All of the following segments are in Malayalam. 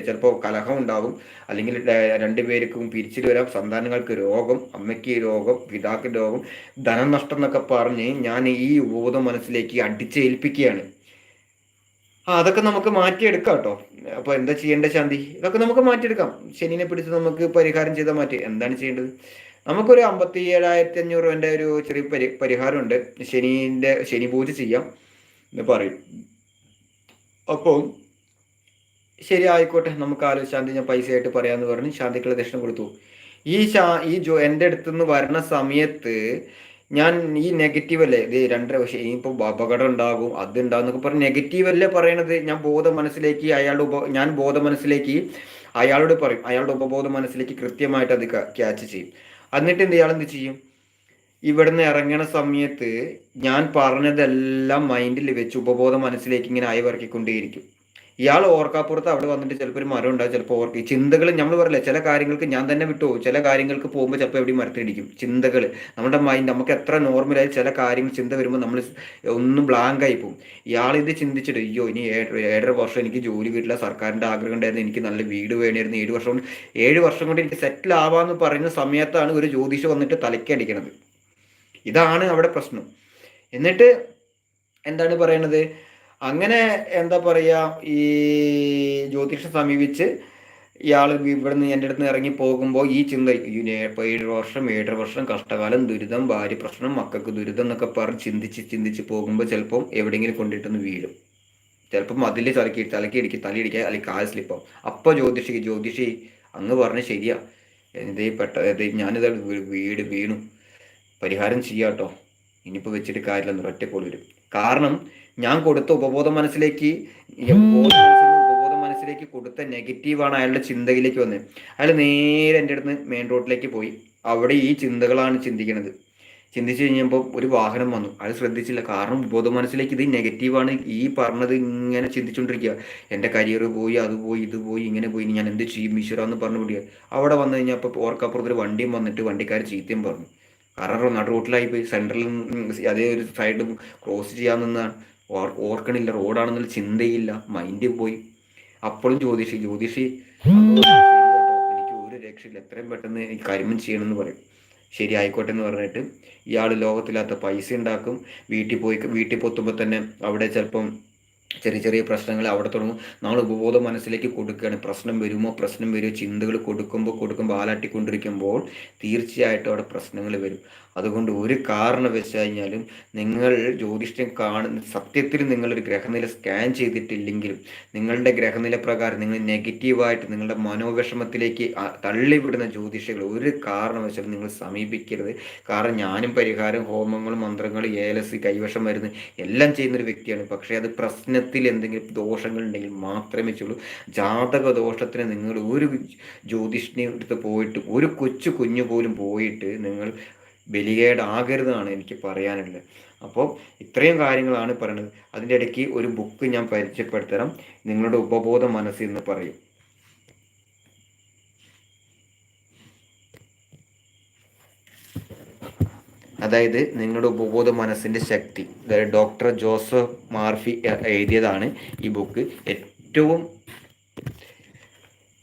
ചിലപ്പോൾ കലഹം ഉണ്ടാകും, അല്ലെങ്കിൽ രണ്ടുപേർക്കും പിരിച്ചിൽ വരാം, സന്താനങ്ങൾക്ക് രോഗം, അമ്മയ്ക്ക് രോഗം, പിതാക്ക് രോഗം, ധനനഷ്ടം എന്നൊക്കെ പറഞ്ഞ് ഞാൻ ഈ ഉപബോധ മനസ്സിലേക്ക് അടിച്ചേൽപ്പിക്കുകയാണ്. അതൊക്കെ നമുക്ക് മാറ്റിയെടുക്കാം കേട്ടോ. അപ്പൊ എന്താ ചെയ്യേണ്ട ശാന്തി? ഇതൊക്കെ നമുക്ക് മാറ്റിയെടുക്കാം. ശനിനെ പിടിച്ച് നമുക്ക് പരിഹാരം ചെയ്താൽ മാറ്റി. എന്താണ് ചെയ്യേണ്ടത്? നമുക്കൊരു 57,500 ഒരു ചെറിയ പരിഹാരമുണ്ട്. ശനി പൂജ ചെയ്യാം എന്ന് പറയും. അപ്പോൾ ശരി, ആയിക്കോട്ടെ, നമുക്ക് ശാന്തി ഞാൻ പൈസ ആയിട്ട് പറയാന്ന് പറഞ്ഞ് ശാന്തിക്കുള്ള ദക്ഷിണ കൊടുത്തു. എൻ്റെ അടുത്ത് നിന്ന് വരുന്ന സമയത്ത് ഞാൻ ഈ നെഗറ്റീവ് അല്ലേ ഇത് 2.5 ഇനിയിപ്പോൾ അപകടം ഉണ്ടാകും, അതുണ്ടാകും എന്നൊക്കെ പറഞ്ഞ് നെഗറ്റീവ് അല്ലേ പറയണത്. ഞാൻ ബോധ മനസ്സിലേക്ക് അയാളോട് പറയും, അയാളുടെ ഉപബോധ മനസ്സിലേക്ക് കൃത്യമായിട്ട് അത് ക്യാച്ച് ചെയ്യും. എന്നിട്ട് ഇയാളെന്ത് ചെയ്യും? ഇവിടുന്ന് ഇറങ്ങണ സമയത്ത് ഞാൻ പറഞ്ഞതെല്ലാം മൈൻഡിൽ വെച്ച് ഉപബോധ മനസ്സിലേക്ക് ഇങ്ങനെ അയവിറക്കിക്കൊണ്ടേയിരിക്കും. ഇയാൾ ഓർക്കാപ്പുറത്ത് അവിടെ വന്നിട്ട് ചിലപ്പോൾ ഒരു മരം ഉണ്ടാകും, ചിലപ്പോൾ ഈ ചിന്തകൾ നമ്മൾ പറയില്ല, ചില കാര്യങ്ങൾക്ക് ഞാൻ തന്നെ വിട്ടുപോകും, ചില കാര്യങ്ങൾക്ക് പോകുമ്പോൾ ചിലപ്പോൾ എവിടെയും മരത്തിടിക്കും. ചിന്തകൾ നമ്മുടെ മൈൻഡ് നമുക്ക് എത്ര നോർമലായി ചില കാര്യങ്ങൾ ചിന്ത വരുമ്പോൾ നമ്മൾ ഒന്നും ബ്ലാങ്ക് ആയി പോകും. ഇയാളിത് ചിന്തിച്ചിട്ട് അയ്യോ ഇനി 7.5 വർഷം എനിക്ക് ജോലി കിട്ടില്ല, സർക്കാരിൻ്റെ ആഗ്രഹം ഉണ്ടായിരുന്നു, എനിക്ക് നല്ല വീട് വേണമായിരുന്നു, 7 വർഷം കൊണ്ട് എനിക്ക് സെറ്റിൽ ആവാന്ന് പറയുന്ന സമയത്താണ് ഒരു ജ്യോതിഷം വന്നിട്ട് തലക്കടിക്കണത്. ഇതാണ് അവിടെ പ്രശ്നം. എന്നിട്ട് എന്താണ് പറയണത്? അങ്ങനെ എന്താ പറയുക, ഈ ജ്യോതിഷം സമീപിച്ച് ഇയാൾ ഇവിടുന്ന് എൻ്റെ അടുത്ത് ഇറങ്ങി പോകുമ്പോൾ ഈ ചിന്ത, 7 വർഷം കഷ്ടകാലം, ദുരിതം, ഭാര്യ പ്രശ്നം, മക്കൾക്ക് ദുരിതം എന്നൊക്കെ പറഞ്ഞ് ചിന്തിച്ച് പോകുമ്പോൾ ചിലപ്പം എവിടെയെങ്കിലും കൊണ്ടിട്ടൊന്ന് വീഴും. ചിലപ്പം അതിൽ തലയിടിക്കുക, അല്ലെങ്കിൽ കാൽ സ്ലിപ്പാവും. അപ്പോൾ ജ്യോതിഷി അങ്ങ് പറഞ്ഞ് ശരിയാ, ഞാനിത് വീണു, പരിഹാരം ചെയ്യാട്ടോ, ഇനിയിപ്പോൾ വെച്ചിട്ട് കാര്യമില്ലെന്ന് ഒറ്റക്കോൾ വരും. കാരണം ഞാൻ കൊടുത്ത ഉപബോധ മനസ്സിലേക്ക് കൊടുത്ത നെഗറ്റീവാണ് അയാളുടെ ചിന്തയിലേക്ക് വന്നത്. അയാൾ നേരെ എൻ്റെ അടുത്ത് മെയിൻ റോഡിലേക്ക് പോയി. അവിടെ ഈ ചിന്തകളാണ് ചിന്തിക്കുന്നത്. ചിന്തിച്ചു കഴിഞ്ഞപ്പോൾ ഒരു വാഹനം വന്നു, അത് ശ്രദ്ധിച്ചില്ല. കാരണം ഉപബോധ മനസ്സിലേക്ക് ഇത് നെഗറ്റീവാണ് ഈ പറഞ്ഞത് ഇങ്ങനെ ചിന്തിച്ചുകൊണ്ടിരിക്കുക. എൻ്റെ കരിയർ പോയി, അത് പോയി, ഇത് പോയി, ഇങ്ങനെ പോയി, ഞാൻ എന്ത് ചെയ്യും ഈശ്വര എന്ന് പറഞ്ഞു പിടിക്കുക. അവിടെ വന്നു കഴിഞ്ഞപ്പോൾ ഓർക്കപ്പുറത്തൊരു വണ്ടിയും വന്നിട്ട് വണ്ടിക്കാർ ചീത്തയും പറഞ്ഞു. കാരണം നടു റോട്ടിലായി പോയി, സെൻട്രലിൽ അതേ ഒരു സൈഡ് ക്രോസ് ചെയ്യാൻ നിന്നാണ്, ഓർക്കണില്ല, റോഡാണെന്നുള്ള ചിന്തയില്ല, മൈൻഡ് പോയി. അപ്പോഴും ജ്യോതിഷി എനിക്ക് ഒരു രക്ഷയില്ല, എത്രയും പെട്ടെന്ന് എനിക്ക് കരിമം ചെയ്യണമെന്ന് പറയും. ശരി ആയിക്കോട്ടെ എന്ന് പറഞ്ഞിട്ട് ഇയാൾ ലോകത്തില്ലാത്ത പൈസ ഉണ്ടാക്കും. വീട്ടിൽ പൊത്തുമ്പോൾ തന്നെ അവിടെ ചിലപ്പം ചെറിയ ചെറിയ പ്രശ്നങ്ങൾ അവിടെ തുടങ്ങും. നമ്മൾ ഉപബോധ മനസ്സിലേക്ക് കൊടുക്കുകയാണ്. പ്രശ്നം വരുമോ ചിന്തകൾ കൊടുക്കുമ്പോൾ ആലാട്ടിക്കൊണ്ടിരിക്കുമ്പോൾ തീർച്ചയായിട്ടും അവിടെ പ്രശ്നങ്ങൾ വരും. അതുകൊണ്ട് ഒരു കാരണം വെച്ച് കഴിഞ്ഞാലും നിങ്ങൾ ജ്യോതിഷം സത്യത്തിൽ നിങ്ങളൊരു ഗ്രഹനില സ്കാൻ ചെയ്തിട്ടില്ലെങ്കിലും നിങ്ങളുടെ ഗ്രഹനില പ്രകാരം നിങ്ങൾ നെഗറ്റീവായിട്ട് നിങ്ങളുടെ മനോവിഷമത്തിലേക്ക് തള്ളിവിടുന്ന ജ്യോതിഷികൾ ഒരു കാരണവശാലും നിങ്ങൾ സമീപിക്കരുത്. കാരണം ഞാനും പരിഹാരം, ഹോമങ്ങളും, മന്ത്രങ്ങൾ, ഏലസ്, കൈവശം മരുന്ന് എല്ലാം ചെയ്യുന്നൊരു വ്യക്തിയാണ്. പക്ഷേ അത് പ്രശ്നത്തിൽ എന്തെങ്കിലും ദോഷങ്ങൾ ഉണ്ടെങ്കിൽ മാത്രമേ ചെയ്യുള്ളൂ. ജാതക ദോഷത്തിന് നിങ്ങൾ ഒരു ജ്യോതിഷനെ അടുത്ത് പോയിട്ട് ഒരു കുഞ്ഞു പോലും പോയിട്ട് നിങ്ങൾ ബലികേടാകരുതാണ് എനിക്ക് പറയാനുള്ളത്. അപ്പോൾ ഇത്രയും കാര്യങ്ങളാണ് പറയുന്നത്. അതിൻ്റെ ഇടയ്ക്ക് ഒരു ബുക്ക് ഞാൻ പരിചയപ്പെടുത്തരാം, നിങ്ങളുടെ ഉപബോധ മനസ്സ് എന്ന് പറയും. അതായത് നിങ്ങളുടെ ഉപബോധ മനസ്സിൻ്റെ ശക്തി, അതായത് ഡോക്ടർ ജോസഫ് മാർഫി എഴുതിയതാണ് ഈ ബുക്ക്.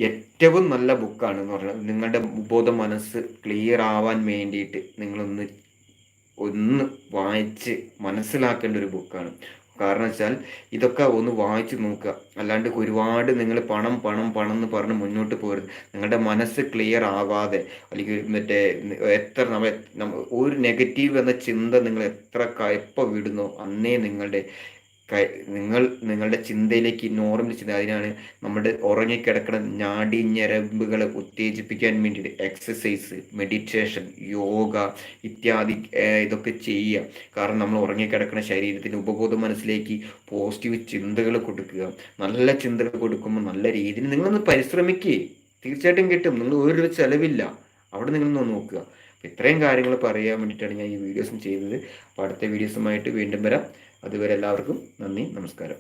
ഏറ്റവും നല്ല ബുക്കാണ് എന്ന് പറഞ്ഞാൽ നിങ്ങളുടെ ഉപബോധ മനസ്സ് ക്ലിയർ ആവാൻ വേണ്ടിയിട്ട് നിങ്ങളൊന്ന് വായിച്ച് മനസ്സിലാക്കേണ്ട ഒരു ബുക്കാണ്. കാരണം വെച്ചാൽ ഇതൊക്കെ ഒന്ന് വായിച്ച് നോക്കുക. അല്ലാണ്ട് ഒരുപാട് നിങ്ങൾ പണം എന്ന് പറഞ്ഞ് മുന്നോട്ട് പോരുത്. നിങ്ങളുടെ മനസ്സ് ക്ലിയർ ആവാതെ, അല്ലെങ്കിൽ എത്ര ഒരു നെഗറ്റീവ് എന്ന ചിന്ത നിങ്ങൾ എപ്പോൾ വിടുന്നോ അന്നേ നിങ്ങളുടെ ചിന്തയിലേക്ക് നോർമൽ ചിന്ത. അതിനാണ് നമ്മുടെ ഉറങ്ങിക്കിടക്കുന്ന നാഡീഞരമ്പുകളെ ഉത്തേജിപ്പിക്കാൻ വേണ്ടിയിട്ട് എക്സസൈസ്, മെഡിറ്റേഷൻ, യോഗ ഇത്യാദി ഇതൊക്കെ ചെയ്യുക. കാരണം നമ്മൾ ഉറങ്ങിക്കിടക്കുന്ന ശരീരത്തിന് ഉപബോധ മനസ്സിലേക്ക് പോസിറ്റീവ് ചിന്തകൾ കൊടുക്കുക. നല്ല ചിന്തകൾ കൊടുക്കുമ്പോൾ നല്ല രീതിയിൽ നിങ്ങളൊന്ന് പരിശ്രമിക്കുക, തീർച്ചയായിട്ടും കിട്ടും. നിങ്ങൾ ഒരു ചിലവില്ല, അവിടെ നിങ്ങളൊന്ന് നോക്കുക. ഇത്രയും കാര്യങ്ങൾ പറയാൻ വേണ്ടിയിട്ടാണ് ഞാൻ ഈ വീഡിയോസും ചെയ്തത്. അപ്പോൾ അടുത്ത വീഡിയോസുമായിട്ട് വീണ്ടും വരാം. അതുവരെ എല്ലാവർക്കും നന്ദി, നമസ്കാരം.